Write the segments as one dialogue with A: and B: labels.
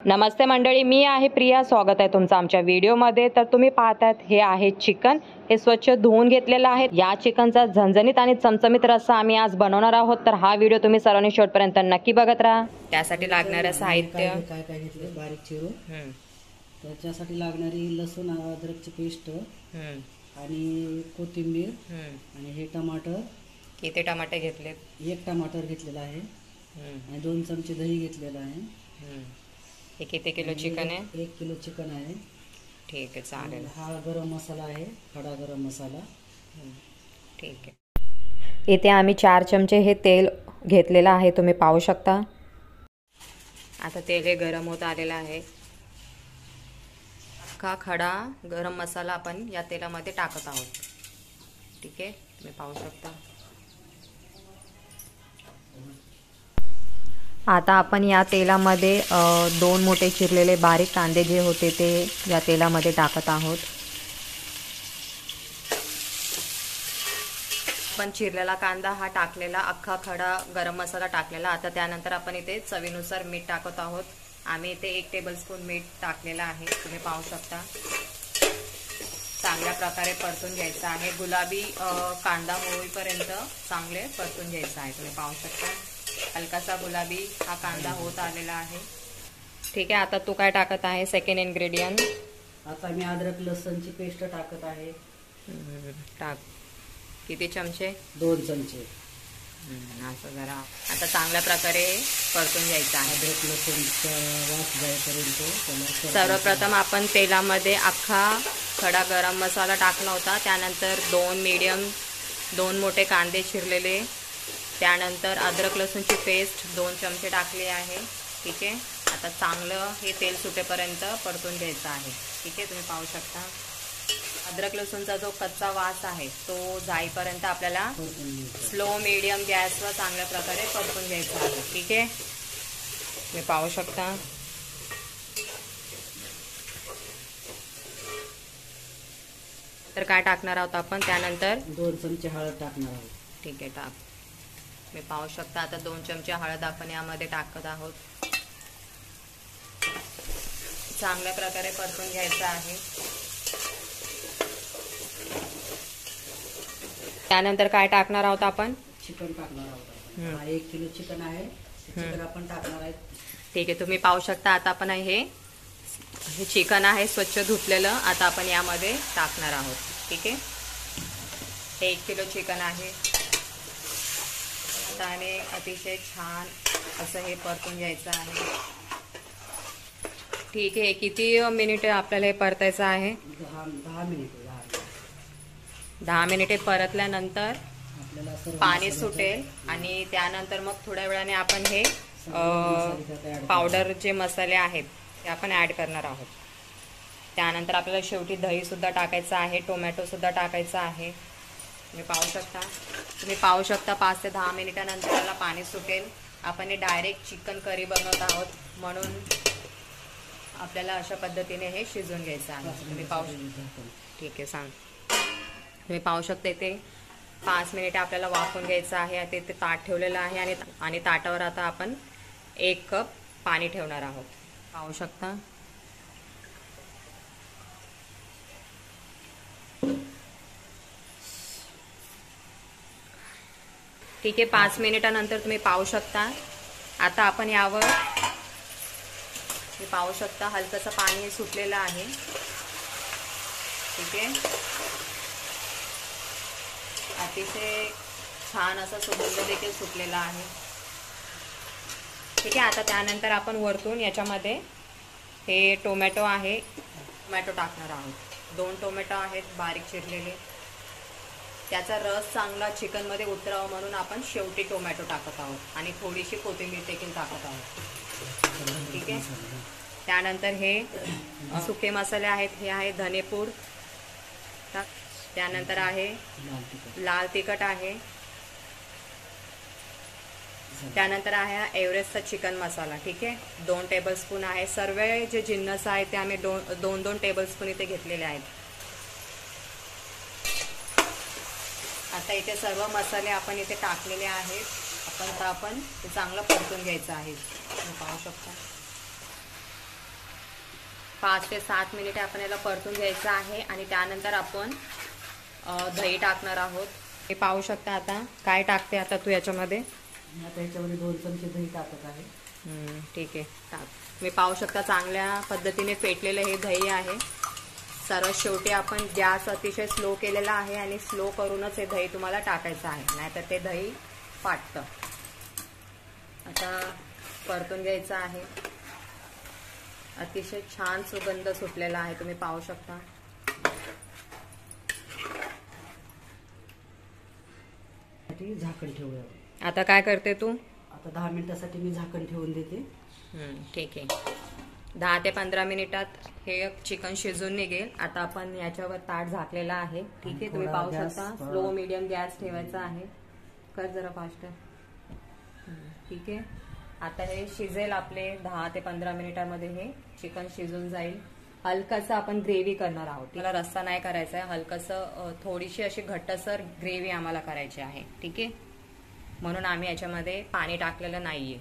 A: नमस्ते मंडळी, मी आहे प्रिया. स्वागत आहे तुमचं आमच्या व्हिडिओमध्ये. तर तुम्ही पाहतायत हे आहे चिकन. हे स्वच्छ धुवून घेतलेलं आहे. या चिकनचा झणझणीत आणि चमचमीत रस्सा आम्ही आज बनवणार आहोत. तर हा व्हिडिओ तुम्ही सर्वांनी शेवटपर्यंत नक्की बघत राहा. त्यासाठी लागणारं साहित्य
B: काय काय घेतले बारीक चिरून. त्याच्यासाठी लागणारी लसूण अद्रकची पेस्ट आणि कोथिंबीर आणि हे टमाटर.
A: किती टमाटे घेतले?
B: एक टमाटर घेतलेला आहे आणि 2 चमचे दही घेतलेलं आहे.
A: हे किती किलो चिकन आहे?
B: 1 किलो चिकन आहे.
A: ठीक आहे, चालेल.
B: हा गरम मसाला आहे, खडा गरम मसाला.
A: ठीक आहे. इथे आम्ही 4 चमचे हे तेल घेतलेलं आहे, तुम्ही पाहू शकता. आता तेल हे गरम होत आलेलं आहे. अख्खा खडा गरम मसाला आपण या तेलामध्ये टाकत आहोत. ठीक आहे, तुम्ही पाहू शकता. आता आपण या तेलामध्ये 2 मोठे चिरलेले बारीक कांदे जे होते ते या तेलामध्ये टाकत आहोत. पण चिरलेला कांदा हा टाकलेला, अख्खा खडा गरम मसाला टाकलेला. आता त्यानंतर आपण इथे चवीनुसार मीठ टाकत आहोत. आम्ही इथे 1 टेबलस्पून मीठ टाकलेलं आहे, तुम्ही पाहू शकता. चांगल्या प्रकारे परतून घ्यायचं आहे. गुलाबी कांदा होईपर्यंत चांगले परतून घ्यायचं आहे, तुम्ही पाहू शकता. हलकासा गुलाबी हा कांदा होत आलेला आहे. ठीक आहे, आता तू काय टाकत आहे? Second ingredient.
B: आता मी अद्रक लसूणची पेस्ट टाकत आहे.
A: टाक. किती चमचे?
B: 2 चमचे.
A: असं जरा आता चांगल्या प्रकारे परतून घ्यायचं आहे.
B: अद्रक लसूणचा वास जाईपर्यंत.
A: सर्वप्रथम आपण तेलामध्ये अख्खा खडा गरम मसाला टाकला होता. त्यानंतर 2 मोठे कांदे चिरलेले. त्यानंतर अद्रक लसूणची पेस्ट 2 चमचे टाकली आहे. ठीक आहे, आता चांगलं हे तेल सुटेपर्यंत परतून घ्यायचं आहे. ठीक आहे, तुम्ही पाहू शकता. अद्रक लसूणचा जो कच्चा वास आहे तो जाईपर्यंत आपल्याला स्लो मीडियम गॅसवर चांगल्या प्रकारे परतून घ्यायचं आहे. ठीक आहे, तुम्ही पाहू शकता. तर काय टाकणार आहोत आपण त्यानंतर?
B: 2 चमचे हळद टाकणार आहोत.
A: ठीक आहे, टाक. मी पाहू शकता. आता 2 चमचे हळद आपण यामध्ये टाकत आहोत. चांगल्या प्रकारे परतून घ्यायचं आहे. त्यानंतर काय टाकणार आहोत आपण?
B: चिकन टाकणार आहोत. हा 1 किलो चिकन आहे, चिकन आपण टाकणार आहे.
A: ठीक आहे, तुम्ही पाहू शकता. आता आपण हे चिकन आहे स्वच्छ धुतलेलं, आता आपण यामध्ये टाकणार आहोत. ठीक आहे, हे 1 किलो चिकन आहे. त्याने अतिशय छान असं हे परतून घ्यायचं आहे. ठीक आहे, किती मिनिटे आपल्याला हे परतायचं आहे?
B: 10 मिनिटे.
A: 10 मिनिटे परतल्यानंतर
B: आपल्याला
A: पाणी सुटेल आणि त्यानंतर मग थोड्या वेळाने आपण हे पावडर जे मसाले आहेत ते आपण ॲड करणार आहोत. त्यानंतर आपल्याला शेवटी दहीसुद्धा टाकायचं आहे, टोमॅटोसुद्धा टाकायचं आहे. तुम्ही पाहू शकता 5 ते 10 मिनिटानंतर त्याला पाणी सुटेल. आपण हे डायरेक्ट चिकन करी बनवत आहोत म्हणून आपल्याला अशा पद्धतीने हे शिजवून घ्यायचं आहे. तुम्ही पाहू शकता. ठीक आहे, सांग. तुम्ही पाहू शकता इथे 5 मिनिटे आपल्याला वाफवून घ्यायचं आहे. आता इथे ताट ठेवलेलं आहे आणि ताटावर आता आपण 1 कप पाणी ठेवणार आहोत. पाहू शकता. ठीक आहे, 5 मिनिटानंतर तुम्ही पाहू शकता. आता आपण यावर पाहू शकता हलकंसं पाणी सुटलेलं आहे. ठीक आहे, अतिशय छान असा सुगंध देखील सुटलेला आहे. ठीक आहे, आता त्यानंतर आपण वरतून याच्यामध्ये हे टोमॅटो आहे, टोमॅटो टाकणार आहोत. 2 टोमॅटो आहेत बारीक चिरलेले. त्याचा रस चांगला चिकनमध्ये उतरावा म्हणून आपण शेवटी टोमॅटो टाकत आहोत आणि थोडीशी कोथिंबीर देखील टाकत आहोत. ठीक आहे, त्यानंतर हे सुके मसाले आहेत. हे आहे धनेपूड, त्यानंतर आहे लाल तिखट आहे, त्यानंतर आहे एव्हरेस्टचा चिकन मसाला. ठीक आहे, 2 टेबलस्पून आहे. सर्व जे जिन्नस आहेत ते आम्ही 2 टेबलस्पून इथे घेतलेले आहेत. आता इथे सर्व मसाले आपण इथे टाकलेले आहेत. आपण ते चांगलं परतून घ्यायचं आहे. पाहू शकता. 5 ते 7 मिनिटे आपण याला परतून घ्यायचं आहे आणि त्यानंतर आपण दही टाकणार आहोत. हे पाहू शकता. आता काय टाकते आता तू याच्यामध्ये?
B: आता याच्यामध्ये 2 चमचे दही टाकत आहे.
A: ठीक आहे, टाक. तुम्ही पाहू शकता चांगल्या पद्धतीने फेटलेलं हे दही आहे. सर्वात शेवटी आपण गॅस अतिशय स्लो केलेला आहे आणि स्लो करूनच हे दही तुम्हाला टाकायचं आहे, नाहीतर ते दही फाटतं. आता परतून घ्यायचं आहे. अतिशय छान सुगंध सुटलेला आहे, तुम्ही पाहू शकता.
B: झाकण ठेवूया.
A: आता काय करते तू?
B: आता 10 मिनिटासाठी मी झाकण ठेवून देते.
A: ठीक आहे. 10 ते 15 मिनिटात हे चिकन शिजून निघेल. आता आपण याच्यावर ताट झाकलेला आहे. ठीक आहे, तुम्ही पाहू शकता. स्लो मीडियम गॅस ठेवायचा आहे. कर जरा फास्ट. ठीक आहे. आता हे शिजेल आपले 10 ते 15 मिनिटांमध्ये हे चिकन शिजून जाईल. हलकसं आपण ग्रेव्ही करणार आहोत. त्याला रस्सा नाही करायचा आहे. हलकसं थोडीशी अशी घट्टसर ग्रेव्ही आम्हाला करायची आहे. ठीक आहे, म्हणून आम्ही याच्यामध्ये पाणी टाकलेलं नाहीये.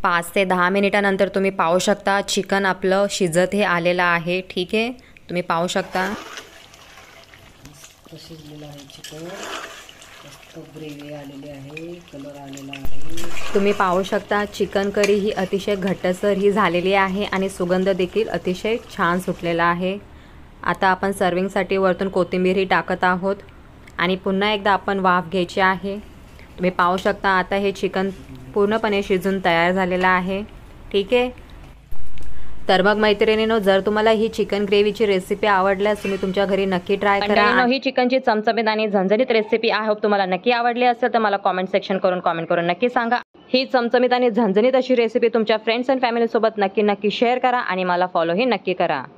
A: 5 ते 10 मिनिटानंतर तुम्ही पाहू शकता चिकन आपलं शिजत हे आलेलं आहे. ठीक आहे, तुम्ही पाहू शकता.
B: शिजलेलं आहे चिकन. मस्त ग्रेव्ही आलेली आहे, कलर आलेला आहे.
A: तुम्ही पाहू शकता चिकन करी ही अतिशय घट्टसर ही झालेली आहे आणि सुगंध देखील अतिशय छान सुटलेला आहे. आता आपण सर्विंगसाठी वरतून कोथिंबीरही टाकत आहोत आणि पुन्हा एकदा आपण वाफ घ्यायची आहे. तुम्ही पाहू शकता आता हे चिकन पूर्णपणे शिजून तयार झालेलं आहे. ठीक आहे, तर मग मैत्रिणींनो, जर तुम्हाला ही चिकन ग्रेव्हीची रेसिपी आवडल्यास तुम्ही तुमच्या घरी नक्की ट्राय करा. ही चिकनची चमचमीत आणि झणझणीत रेसिपी आय होप तुम्हाला नक्की आवडली असेल तर मला कॉमेंट सेक्शन करून कॉमेंट करून नक्की सांगा. ही चमचमीत आणि झणझणीत अशी रेसिपी तुमच्या फ्रेंड्स अँड फॅमिली सोबत नक्की शेअर करा आणि मला फॉलोही नक्की करा.